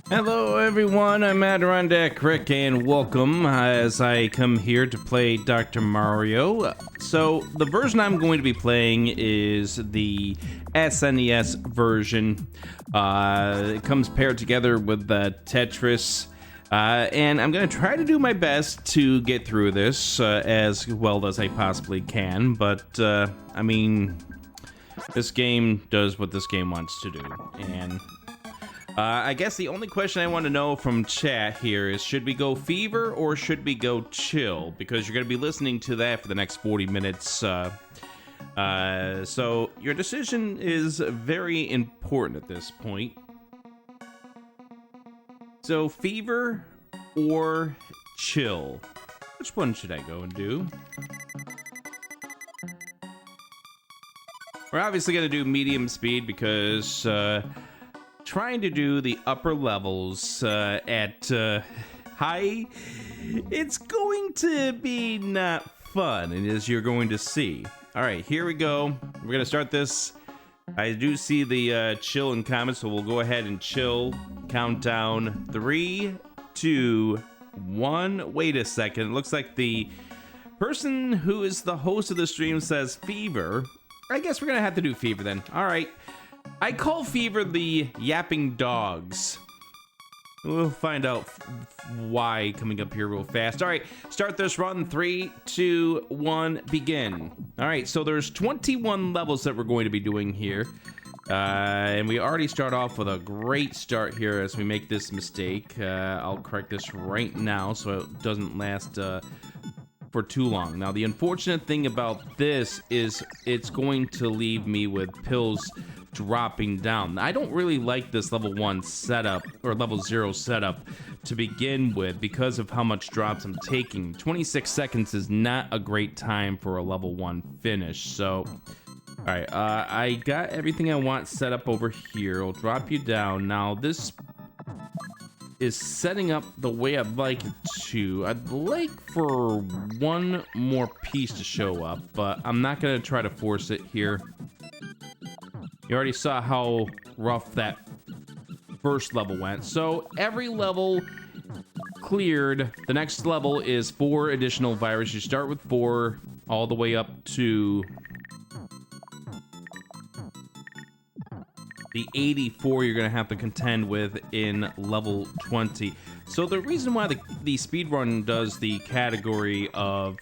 Hello everyone, I'm AdirondackRick and welcome as I come here to play Dr. Mario. So the version I'm going to be playing is the SNES version. It comes paired together with the Tetris. And I'm going to try to do my best to get through this as well as I possibly can. But, I mean, this game does what this game wants to do. And I guess the only question I want to know from chat here is, should we go fever or should we go chill? Because you're going to be listening to that for the next 40 minutes. So your decision is very important at this point. So fever or chill? Which one should I go and do? We're obviously going to do medium speed because trying to do the upper levels at high, it's going to be not fun, and as you're going to see. All right, here we go. We're going to start this. I do see the chill in comments, so we'll go ahead and chill. Countdown 3, 2, 1. Wait a second. It looks like the person who is the host of the stream says fever. I guess we're gonna have to do fever then. All right. I call fever the yapping dogs. We'll find out why coming up here real fast. All right, start this run. 3, 2, 1, begin. All right, so there's 21 levels that we're going to be doing here. And we already start off with a great start here as we make this mistake. I'll correct this right now so it doesn't last for too long. Now, the unfortunate thing about this is it's going to leave me with pills dropping down. I don't really like this level 1 setup or level 0 setup to begin with because of how much drops I'm taking. 26 seconds is not a great time for a level 1 finish. So all right, I got everything I want set up over here. I'll drop you down. Now this is setting up the way I'd like it to. I'd like for one more piece to show up, but I'm not gonna try to force it here. You already saw how rough that first level went. So every level cleared. The next level is 4 additional viruses. You start with 4 all the way up to the 84 you're going to have to contend with in level 20. So the reason why the speedrun does the category of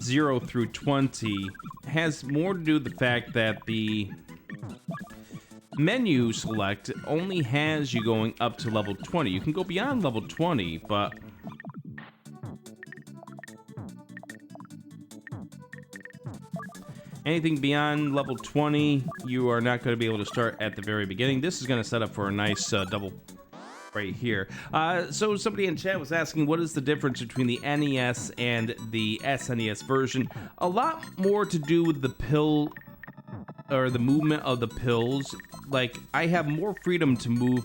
0 through 20 has more to do with the fact that the menu select only has you going up to level 20. You can go beyond level 20, but anything beyond level 20, you are not going to be able to start at the very beginning. This is going to set up for a nice double right here. So somebody in chat was asking, what is the difference between the NES and the SNES version? A lot more to do with the pill or the movement of the pills. Like, I have more freedom to move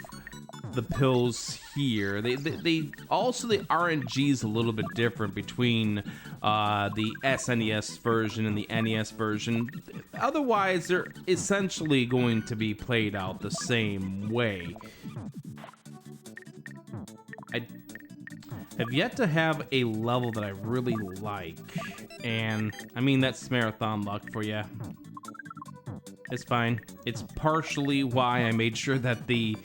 the pills here. They also, the RNG is a little bit different between the SNES version and the NES version. Otherwise, they're essentially going to be played out the same way. I have yet to have a level that I really like, and I mean, that's marathon luck for you. It's fine. It's partially why I made sure that the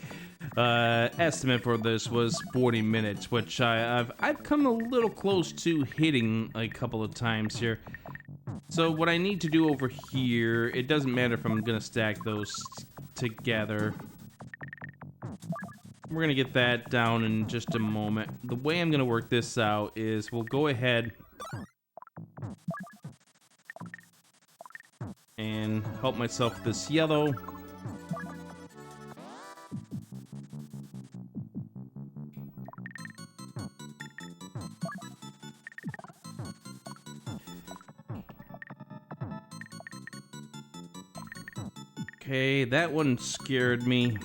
estimate for this was 40 minutes, which I've come a little close to hitting a couple of times here. So what I need to do over here, it doesn't matter if I'm gonna stack those together. We're gonna get that down in just a moment. The way I'm gonna work this out is we'll go ahead and help myself with this yellow. Okay, that one scared me.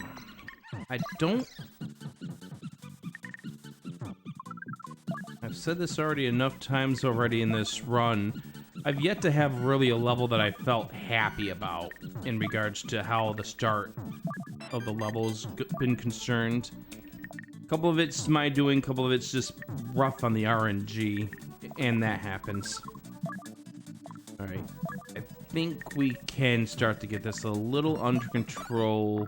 I've said this already enough times already in this run. I've yet to have really a level that I felt happy about in regards to how the start of the levels been concerned. A couple of it's my doing, a couple of it's just rough on the RNG, and that happens. All right, I think we can start to get this a little under control.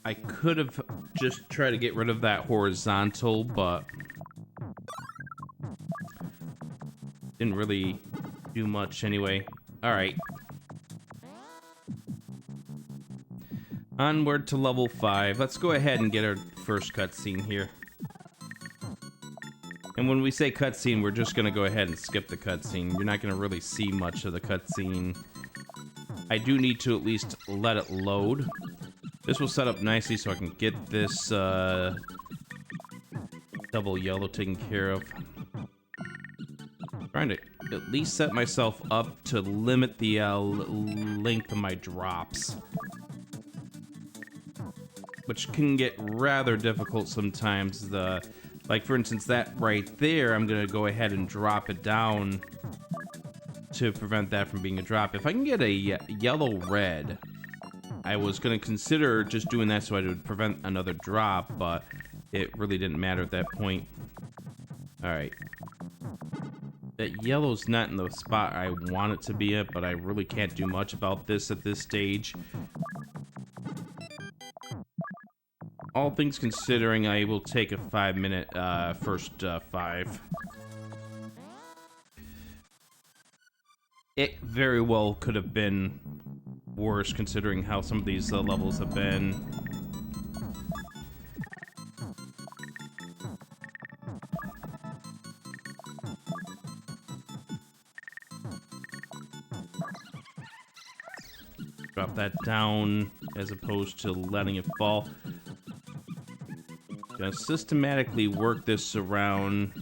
I could have just tried to get rid of that horizontal, but didn't really do much anyway. All right. Onward to level 5. Let's go ahead and get our first cutscene here. And when we say cutscene, we're just gonna go ahead and skip the cutscene. You're not gonna really see much of the cutscene. I do need to at least let it load. This will set up nicely so I can get this double yellow taken care of. Trying to at least set myself up to limit the length of my drops, which can get rather difficult sometimes. Like for instance, that right there, I'm gonna go ahead and drop it down to prevent that from being a drop. If I can get a yellow-red, I was gonna consider just doing that so I would prevent another drop, but it really didn't matter at that point. All right. That yellow's not in the spot I want it to be at, but I really can't do much about this at this stage. All things considering, I will take a 5-minute first 5. It very well could have been worse considering how some of these levels have been. Drop that down as opposed to letting it fall. Gonna systematically work this around.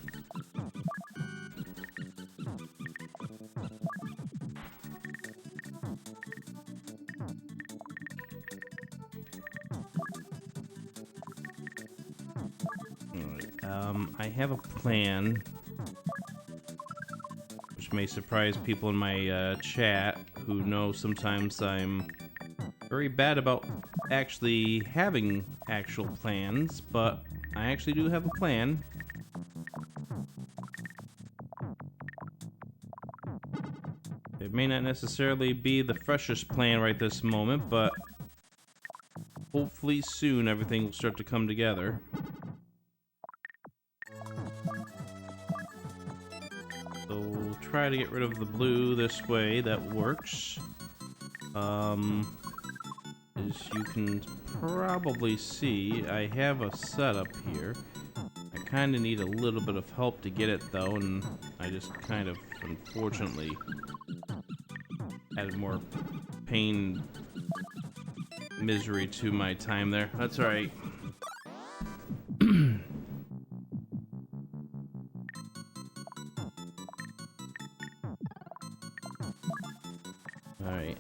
Alright, I have a plan, which may surprise people in my chat who know sometimes I'm very bad about actually having actual plans, but I actually do have a plan. It may not necessarily be the freshest plan right this moment, but hopefully soon everything will start to come together. So we'll try to get rid of the blue this way. That works. As you can probably see, I have a setup here. I kind of need a little bit of help to get it though, and I just kind of unfortunately added more pain, misery to my time there. That's alright. Alright,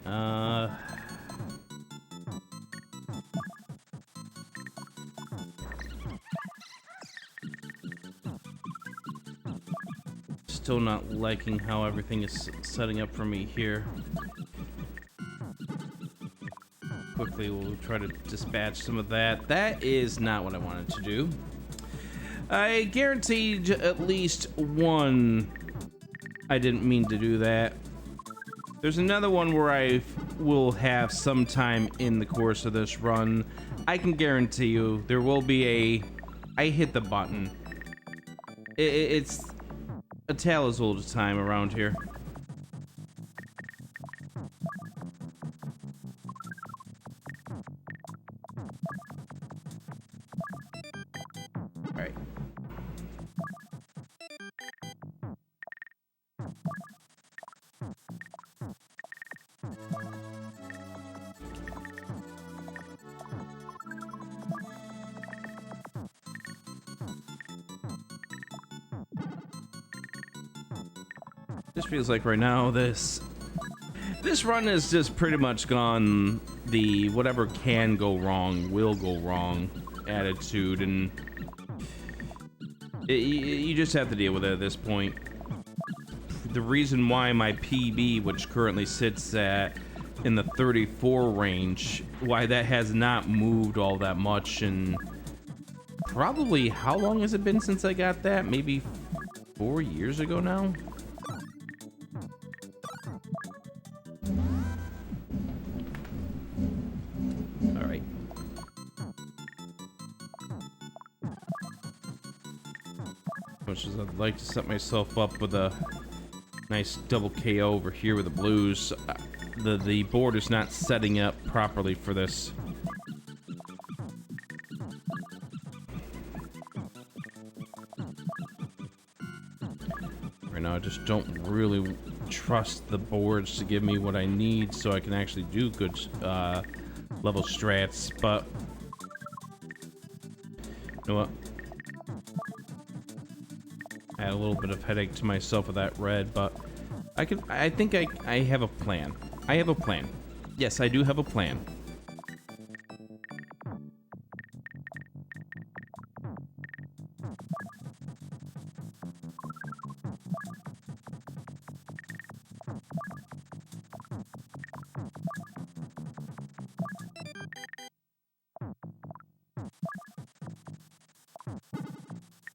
still not liking how everything is setting up for me here. Quickly, we'll try to dispatch some of that. That is not what I wanted to do. I guaranteed at least one. I didn't mean to do that. There's another one where I will have some time in the course of this run. I can guarantee you there will be a... I hit the button. It's a tale as old as time around here. Alright. This feels like right now this run has just pretty much gone the whatever can go wrong will go wrong attitude, and you just have to deal with it at this point. The reason why my PB, which currently sits at in the 34 range. Why that has not moved all that much, and probably, how long has it been since I got that? Maybe 4 years ago now? Alright. Much as I'd like to set myself up with a nice double KO over here with the blues, the board is not setting up properly for this. Right now, I just don't really trust the boards to give me what I need so I can actually do good level strats, but you know what? I had a little bit of headache to myself with that red, but I think I have a plan. I have a plan. Yes, I do have a plan.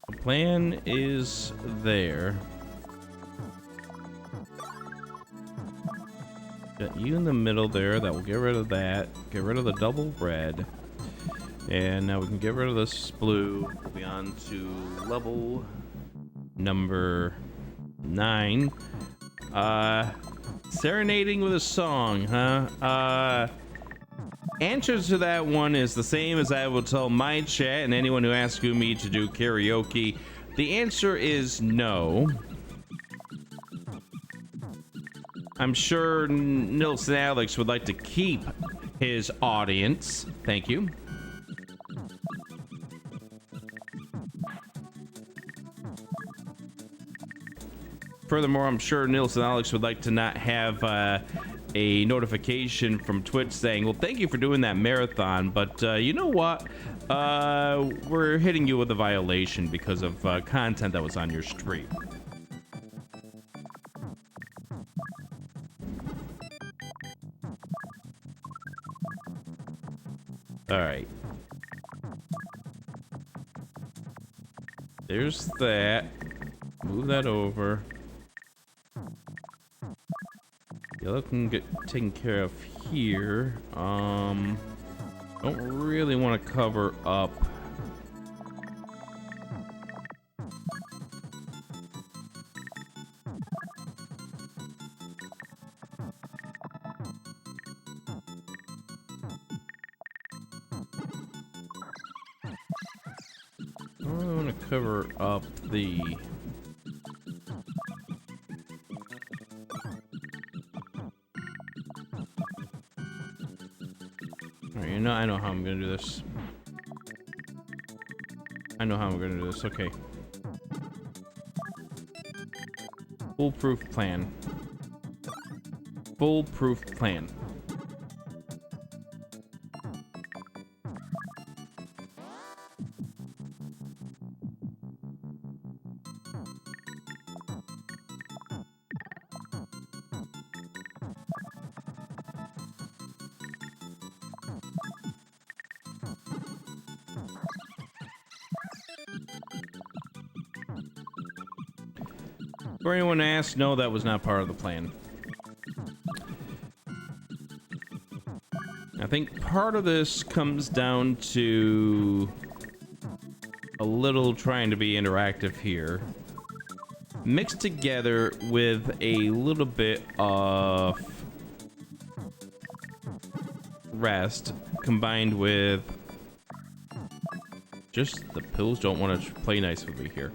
The plan is there. Got you in the middle there. That will get rid of that. Get rid of the double red. And now we can get rid of this blue. We'll be on to level number 9. Serenading with a song, huh? Answer to that one is the same as I will tell my chat and anyone who asks me to do karaoke. The answer is no. I'm sure Nilson Alex would like to keep his audience. Thank you. Furthermore, I'm sure Nilson Alex would like to not have a notification from Twitch saying, well, thank you for doing that marathon, but you know what? We're hitting you with a violation because of content that was on your stream. All right. There's that. Move that over. The other can get taken care of here. Don't really want to cover up. I don't want to cover up the. Alright, I know how I'm gonna do this. I know how I'm gonna do this. Okay. Foolproof plan. Foolproof plan. For anyone to ask, no, that was not part of the plan. I think part of this comes down to a little trying to be interactive here, mixed together with a little bit of rest, combined with just the pills don't want to play nice with me here.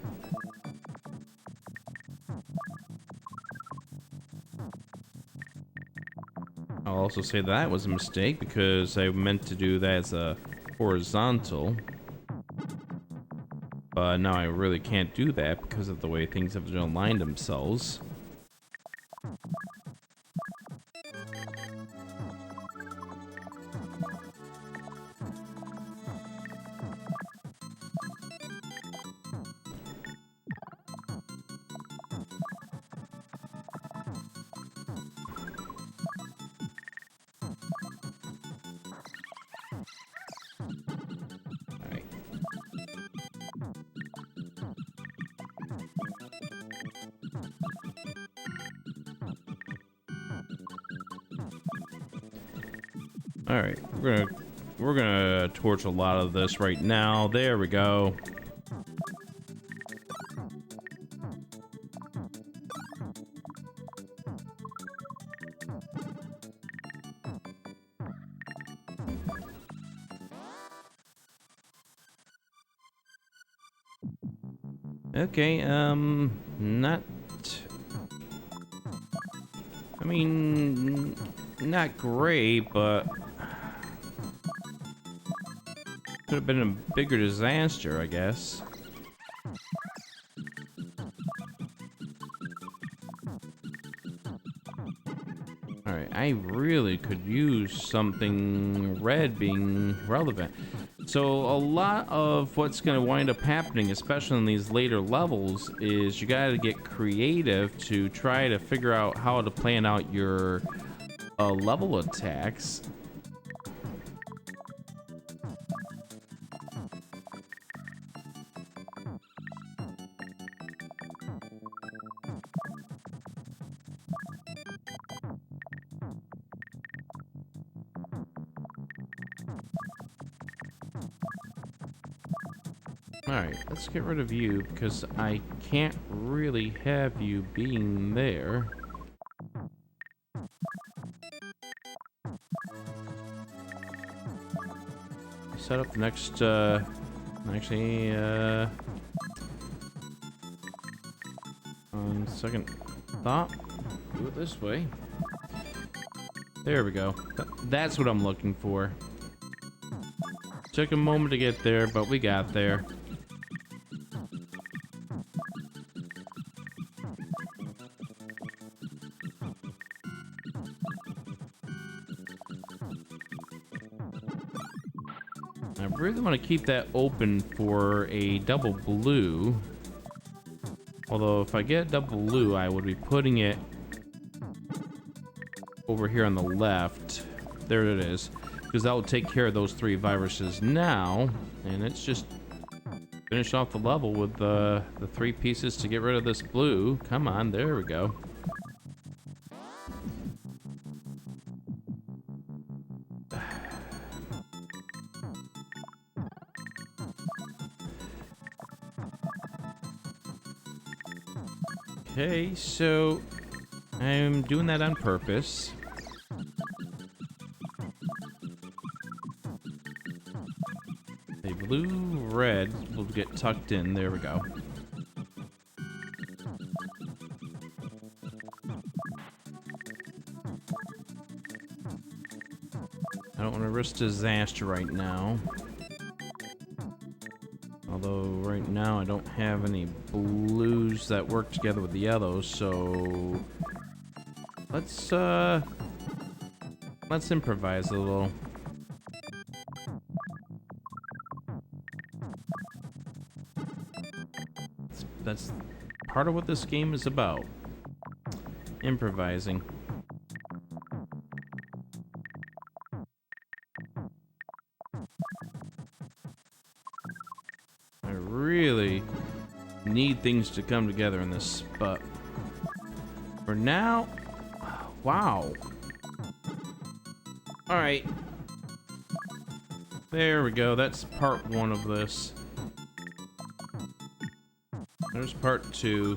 I'll also say that was a mistake because I meant to do that as a horizontal. But now I really can't do that because of the way things have aligned themselves. All right, we're gonna torch a lot of this right now. There we go. Okay, not... I mean, not great, but... could have been a bigger disaster, I guess. Alright, I really could use something red being relevant. So a lot of what's going to wind up happening, especially in these later levels, is you got to get creative to try to figure out how to plan out your level attacks. Alright, let's get rid of you, because I can't really have you being there. Set up the next, actually, on second thought, do it this way. There we go. That's what I'm looking for. Took a moment to get there, but we got there. I really want to keep that open for a double blue. Although if I get double blue, I would be putting it over here on the left. There it is. Because that will take care of those 3 viruses now. And it's just finish off the level with the 3 pieces to get rid of this blue. Come on, there we go. Okay, so I'm doing that on purpose. A blue, red will get tucked in. There we go. I don't want to risk disaster right now. Although right now I don't have any blues that work together with the yellows, so let's improvise a little. That's part of what this game is about. Improvising. I really need things to come together in this, but for now, wow. All right. There we go. That's part 1 of this. There's part 2.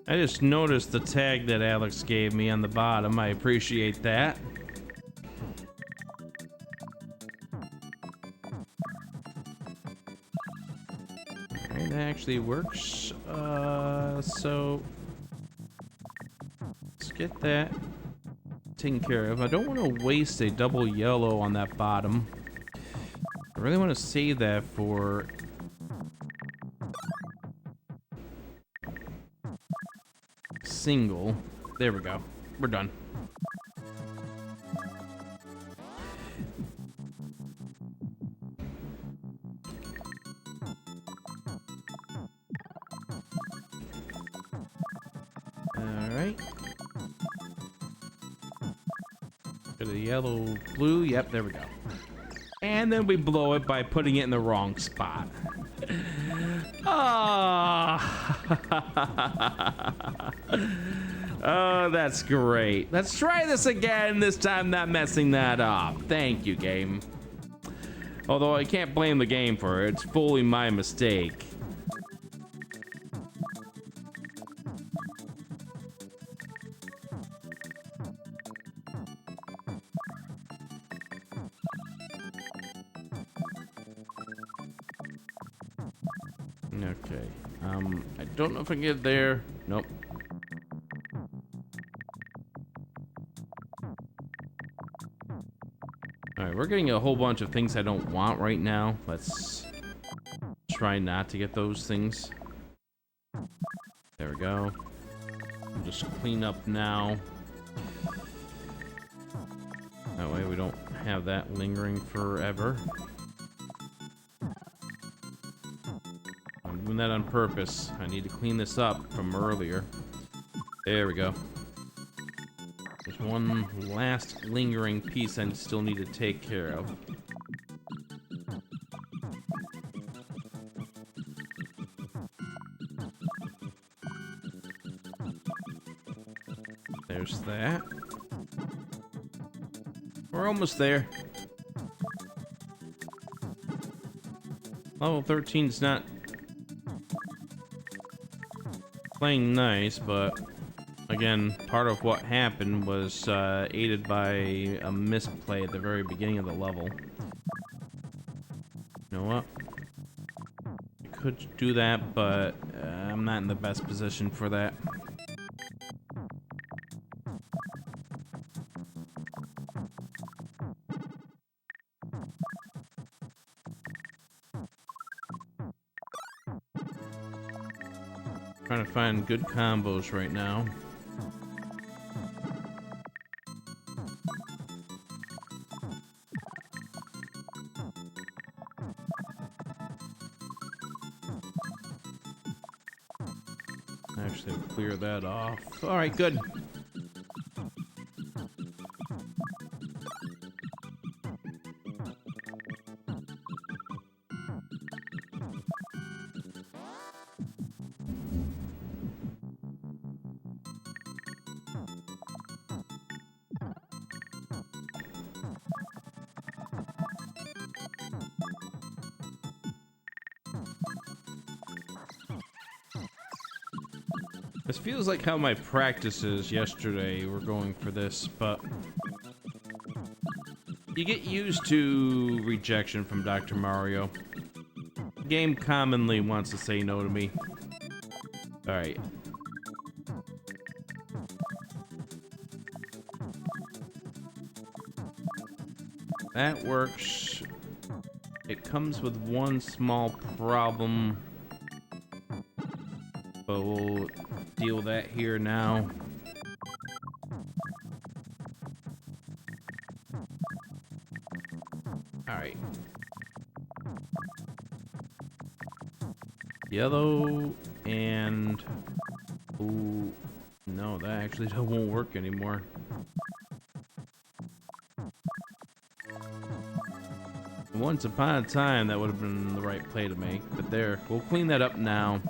I just noticed the tag that Alex gave me on the bottom. I appreciate that. Alright, that actually works. So let's get that taken care of. I don't want to waste a double yellow on that bottom. I really want to save that for single. There we go. We're done. Alright. Get a yellow, blue. Yep, there we go. And then we blow it by putting it in the wrong spot. Ah. Oh, that's great. Let's try this again, this time not messing that up. Thank you, game. Although I can't blame the game for it. It's fully my mistake. Okay. I don't know if I can get there. Nope. Alright, we're getting a whole bunch of things I don't want right now. Let's try not to get those things. There we go. Just clean up now. That way we don't have that lingering forever. I'm doing that on purpose. I need to clean this up from earlier. There we go. There's one last lingering piece I still need to take care of. There's that. We're almost there. Level 13's not playing nice, but again, part of what happened was aided by a misplay at the very beginning of the level. You know what? I could do that, but I'm not in the best position for that. Trying to find good combos right now. Actually, clear that off. All right, good. This feels like how my practices yesterday were going for this, but you get used to rejection from Dr. Mario. The game commonly wants to say no to me. Alright. That works. It comes with one small problem, but we'll deal with that here now. Alright. Yellow and... Ooh, no, that actually won't work anymore. Once upon a time, that would have been the right play to make, but there, we'll clean that up now.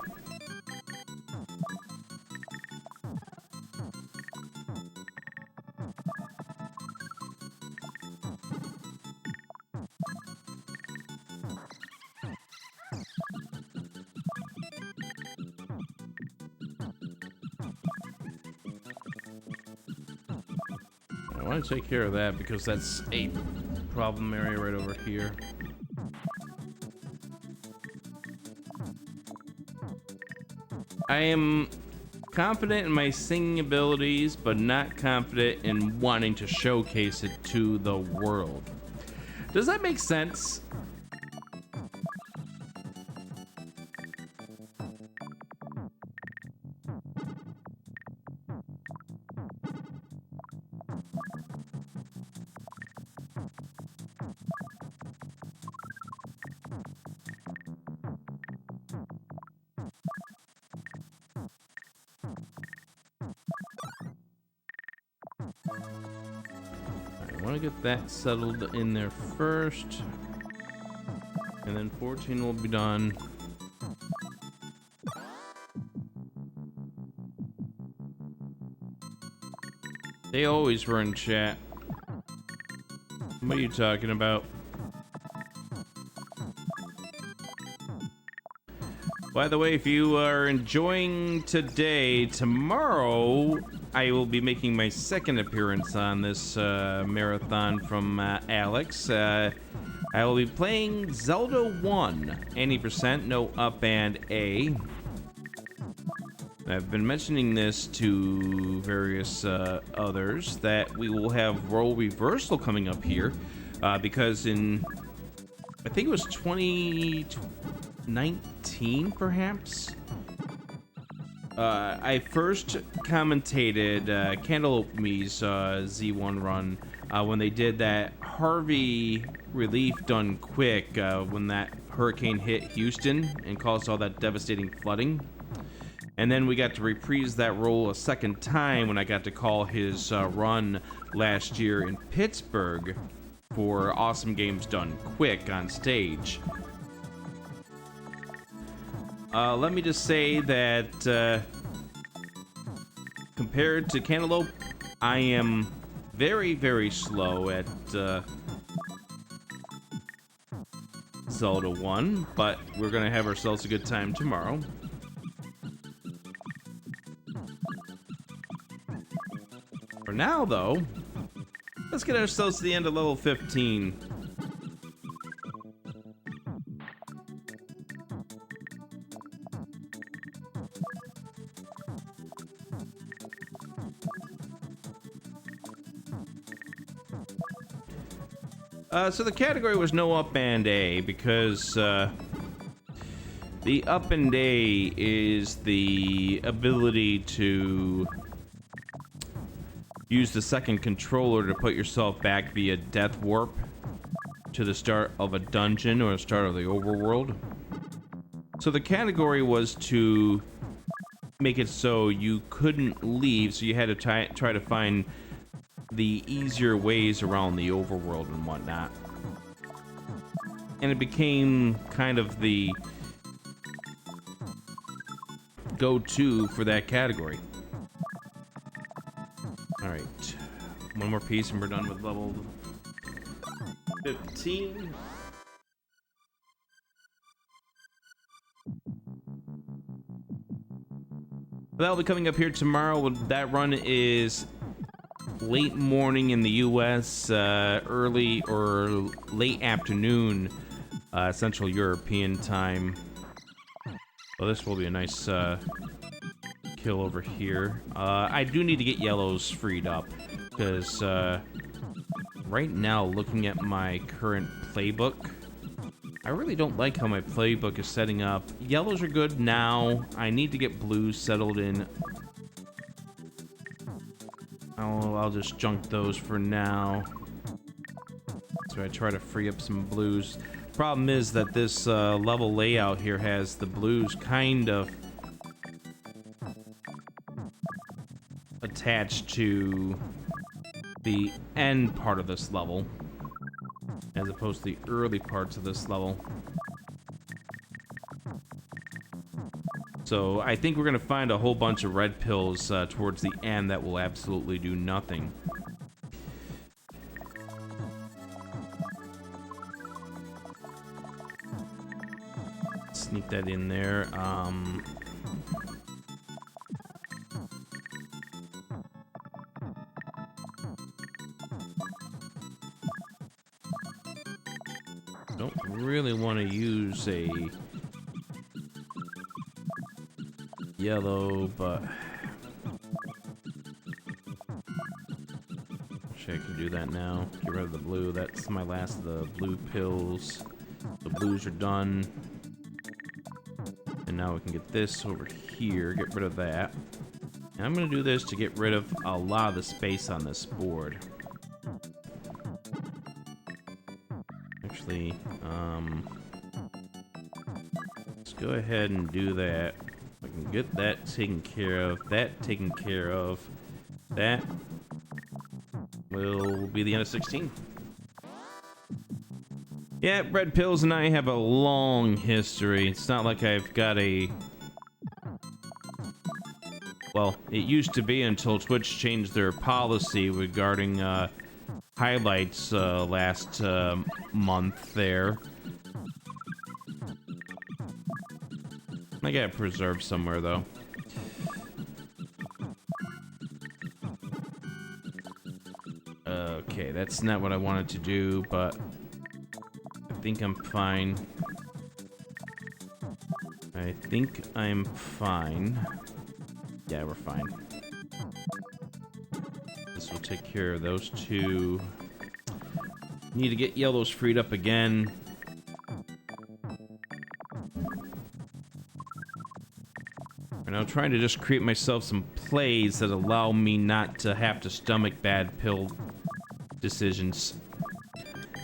I want to take care of that because that's a problem area right over here. I am confident in my singing abilities, but not confident in wanting to showcase it to the world. Does that make sense? I want to get that settled in there first. And then 14 will be done. They always were in chat. What are you talking about? By the way, if you are enjoying today, tomorrow I will be making my second appearance on this marathon from Alex. I will be playing Zelda 1, 80%, no up and A. I've been mentioning this to various others that we will have role reversal coming up here because in, I think it was 2019 perhaps, I first commentated Cantaloupe Me's Z1 run when they did that Harvey relief done quick when that hurricane hit Houston and caused all that devastating flooding. And then we got to reprise that role a second time when I got to call his run last year in Pittsburgh for Awesome Games Done Quick on stage. Let me just say that compared to Cantaloupe, I am very, very slow at Zelda 1, but we're gonna have ourselves a good time tomorrow. For now, though, let's get ourselves to the end of level 15. So the category was no up and A because the up and A is the ability to use the second controller to put yourself back via death warp to the start of a dungeon or the start of the overworld. So the category was to make it so you couldn't leave, so you had to try to find the easier ways around the overworld and whatnot. And it became kind of the go-to for that category. Alright, one more piece and we're done with level 15. That'll be coming up here tomorrow. That run is late morning in the US, early or late afternoon Central European time. Well, this will be a nice kill over here. I do need to get yellows freed up because right now, looking at my current playbook, I really don't like how my playbook is setting up. Yellows are good now. I need to get blues settled in. I'll just junk those for now. So I try to free up some blues. Problem is that this level layout here has the blues kind of attached to the end part of this level as opposed to the early parts of this level. So I think we're gonna find a whole bunch of red pills towards the end that will absolutely do nothing. Sneak that in there. Don't really want to use a yellow, but wish I could do that now. Get rid of the blue. That's my last of the blue pills. The blues are done. And now we can get this over here, get rid of that. And I'm gonna do this to get rid of a lot of the space on this board. Actually, let's go ahead and do that. I can get that taken care of, that taken care of, that will be the end of 16. Yeah, Red Pills and I have a long history. It's not like I've got a... Well, it used to be until Twitch changed their policy regarding highlights last month there. I got it preserved somewhere, though. Okay, that's not what I wanted to do, but I think I'm fine. I think I'm fine. Yeah, we're fine. This will take care of those two. Need to get yellows freed up again. And I'm trying to just create myself some plays that allow me not to have to stomach bad pill decisions.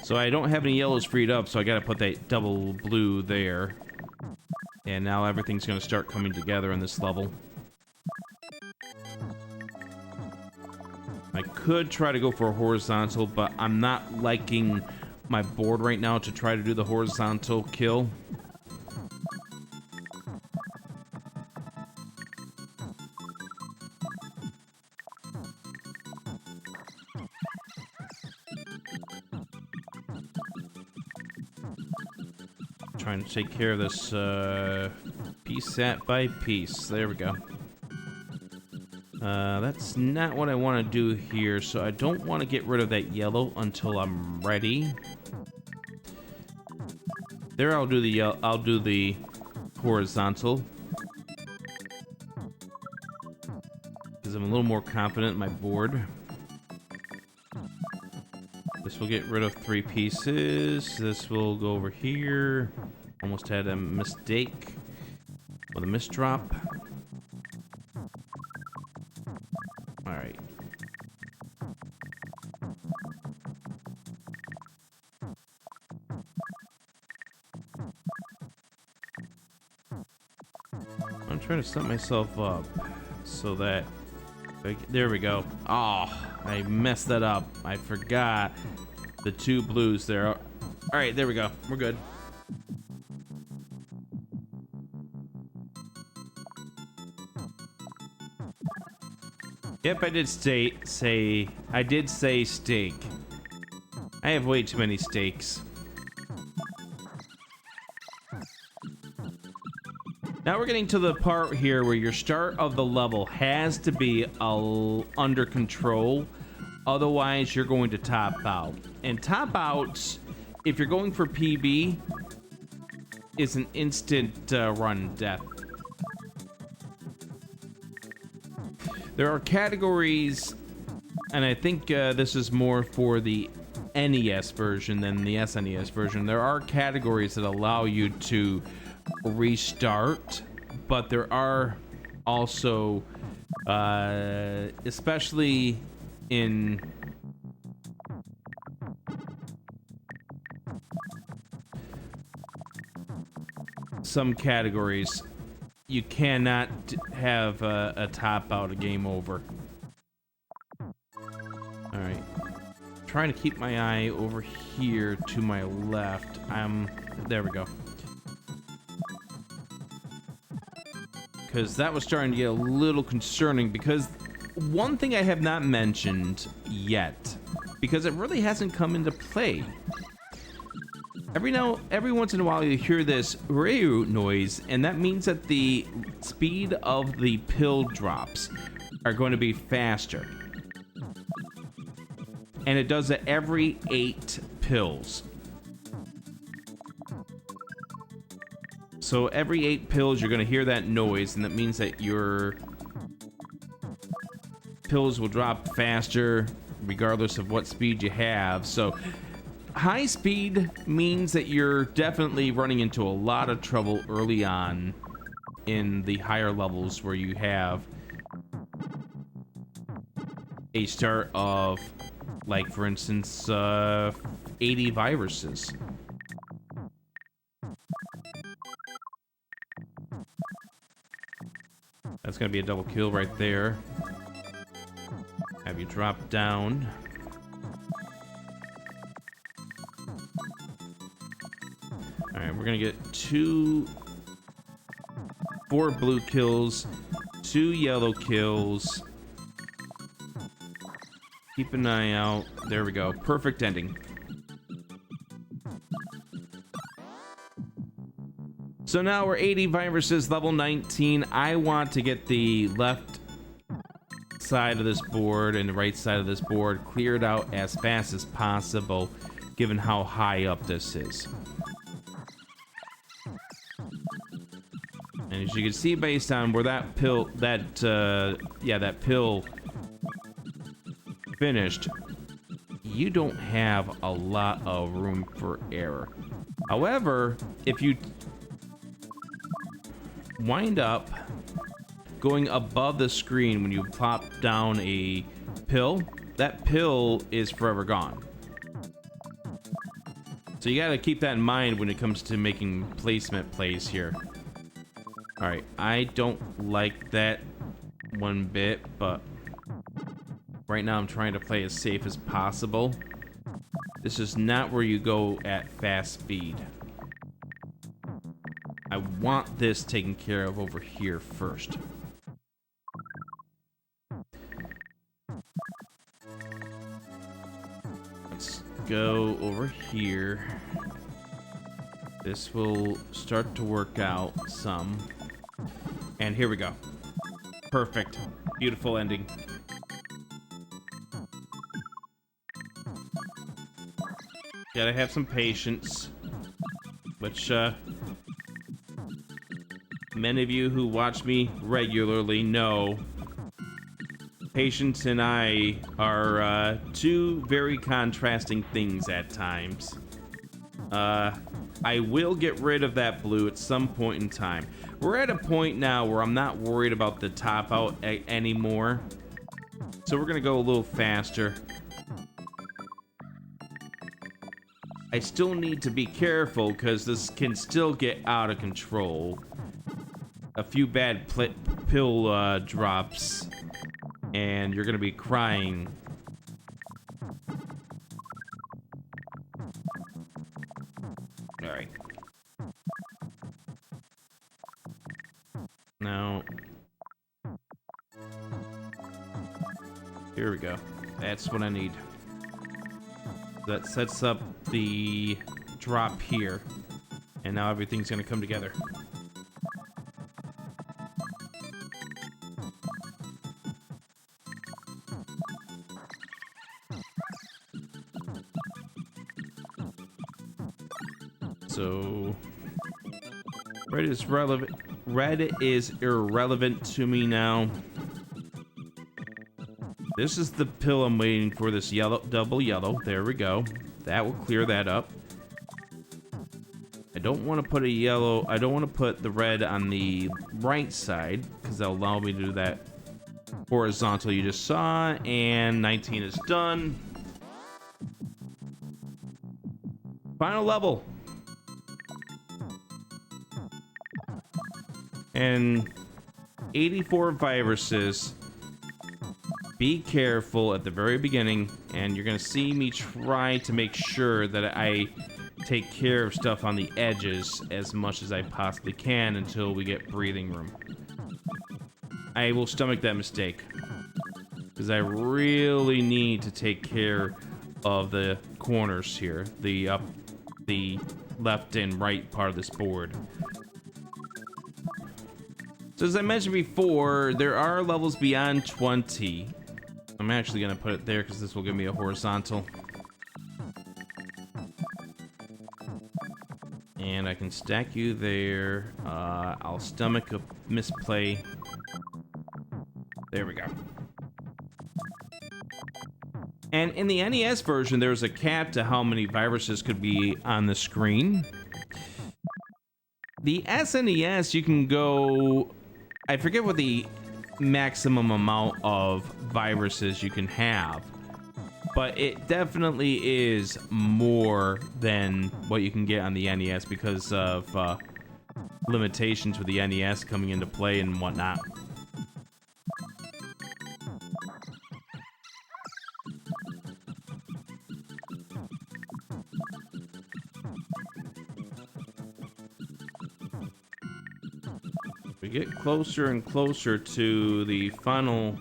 So I don't have any yellows freed up, so I gotta put that double blue there. And now everything's gonna start coming together on this level. I could try to go for a horizontal, but I'm not liking my board right now to try to do the horizontal kill. Trying to take care of this piece by piece. There we go. That's not what I want to do here, so I don't want to get rid of that yellow until I'm ready. There, I'll do the horizontal because I'm a little more confident in my board. This will get rid of 3 pieces. This will go over here. Almost had a mistake with a misdrop. Alright. I'm trying to set myself up so that... There we go. Oh, I messed that up. I forgot the 2 blues there. Alright, there we go. We're good. Yep, I did say steak. I have way too many steaks. Now we're getting to the part here where your start of the level has to be under control. Otherwise, you're going to top out. And top outs, if you're going for PB, is an instant run death. There are categories, and I think this is more for the NES version than the SNES version. There are categories that allow you to restart, but there are also, especially in some categories, you cannot have a top out, a game over. All right, trying to keep my eye over here to my left. There we go. Because that was starting to get a little concerning, because one thing I have not mentioned yet, because it really hasn't come into play. Every once in a while you hear this "reu" noise, and that means that the speed of the pill drops are going to be faster. And it does it every 8 pills. So every 8 pills you're going to hear that noise, and that means that your pills will drop faster regardless of what speed you have. So high speed means that you're definitely running into a lot of trouble early on in the higher levels where you have a start of, like, for instance, 80 viruses. That's gonna be a double kill right there. Have you drop down. we're gonna get 4 blue kills, 2 yellow kills. Keep an eye out. There we go. Perfect ending. So now we're 80 viruses, level 19. I want to get the left side of this board and the right side of this board cleared out as fast as possible, given how high up this is. And as you can see, based on where that pill, that pill finished, you don't have a lot of room for error. However, if you wind up going above the screen when you plop down a pill, that pill is forever gone. So you gotta keep that in mind when it comes to making placement plays here. Alright, I don't like that one bit, but right now I'm trying to play as safe as possible. This is not where you go at fast speed. I want this taken care of over here first. Let's go over here. This will start to work out some. And here we go. Perfect. Beautiful ending. Gotta have some patience, which, many of you who watch me regularly know patience and I are two very contrasting things at times. I will get rid of that blue at some point in time. We're at a point now where I'm not worried about the top out anymore. So we're gonna go a little faster. I still need to be careful because this can still get out of control. A few bad pill drops and you're gonna be crying. All right. Now, here we go. That's what I need. That sets up the drop here, and now everything's gonna come together. So red is relevant. Red is irrelevant to me now. This is the pill I'm waiting for, this yellow, double yellow. There we go. That will clear that up. I don't want to put a yellow, I don't want to put the red on the right side because that'll allow me to do that horizontal you just saw. And 19 is done. Final level. And 84 viruses. Be careful at the very beginning, and you're gonna see me try to make sure that I take care of stuff on the edges as much as I possibly can until we get breathing room. I will stomach that mistake because I really need to take care of the corners here, the left and right part of this board. So as I mentioned before, there are levels beyond 20. I'm actually gonna put it there because this will give me a horizontal. And I can stack you there. I'll stomach a misplay. There we go. And in the NES version, there's a cap to how many viruses could be on the screen. The SNES, you can go... I forget what the maximum amount of viruses you can have, but it definitely is more than what you can get on the NES because of limitations with the NES coming into play and whatnot. We get closer and closer to the final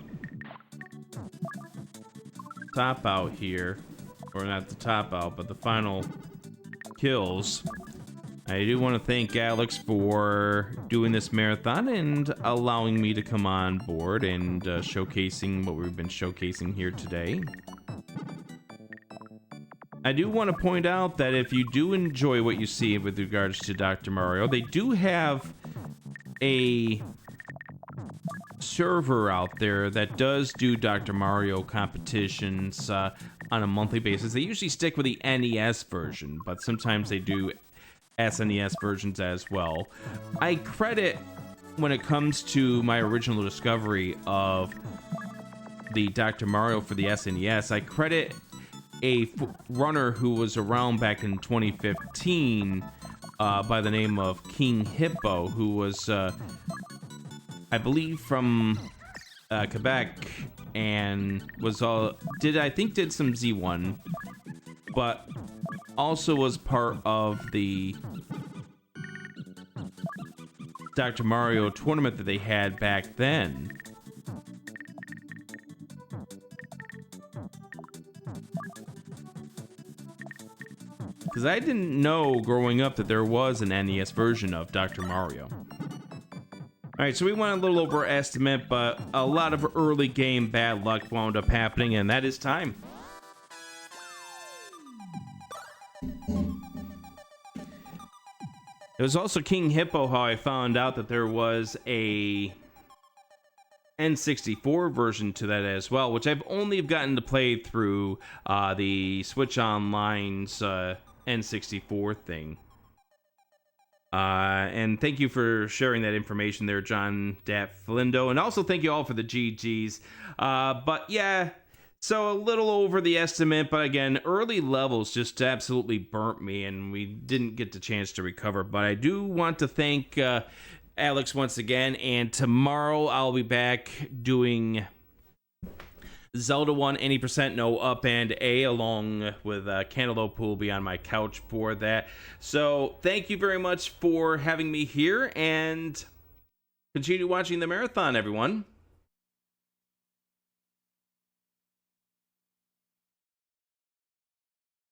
top out here. Or not the top out, but the final kills. I do want to thank Alex for doing this marathon and allowing me to come on board and showcasing what we've been showcasing here today. I do want to point out that if you do enjoy what you see with regards to Dr. Mario, they do have a server out there that does do Dr. Mario competitions on a monthly basis. They usually stick with the NES version, but sometimes they do SNES versions as well. I credit, when it comes to my original discovery of the Dr. Mario for the SNES, I credit a runner who was around back in 2015 by the name of King Hippo, who was, I believe, from Quebec, and was did some Z1, but also was part of the Dr. Mario tournament that they had back then. Because I didn't know growing up that there was an NES version of Dr. Mario. Alright, so we went a little over estimate, but a lot of early game bad luck wound up happening, and that is time. It was also King Hippo how I found out that there was a N64 version to that as well, which I've only gotten to play through the Switch Online's N64 thing. And thank you for sharing that information there, John Dafflindo. And also thank you all for the GGs. But yeah, so a little over the estimate, but again, early levels just absolutely burnt me and we didn't get the chance to recover. But I do want to thank Alex once again, and tomorrow I'll be back doing Zelda 1 80% no up and A, along with Cantaloupe, who will be on my couch for that. So thank you very much for having me here, and continue watching the marathon, everyone.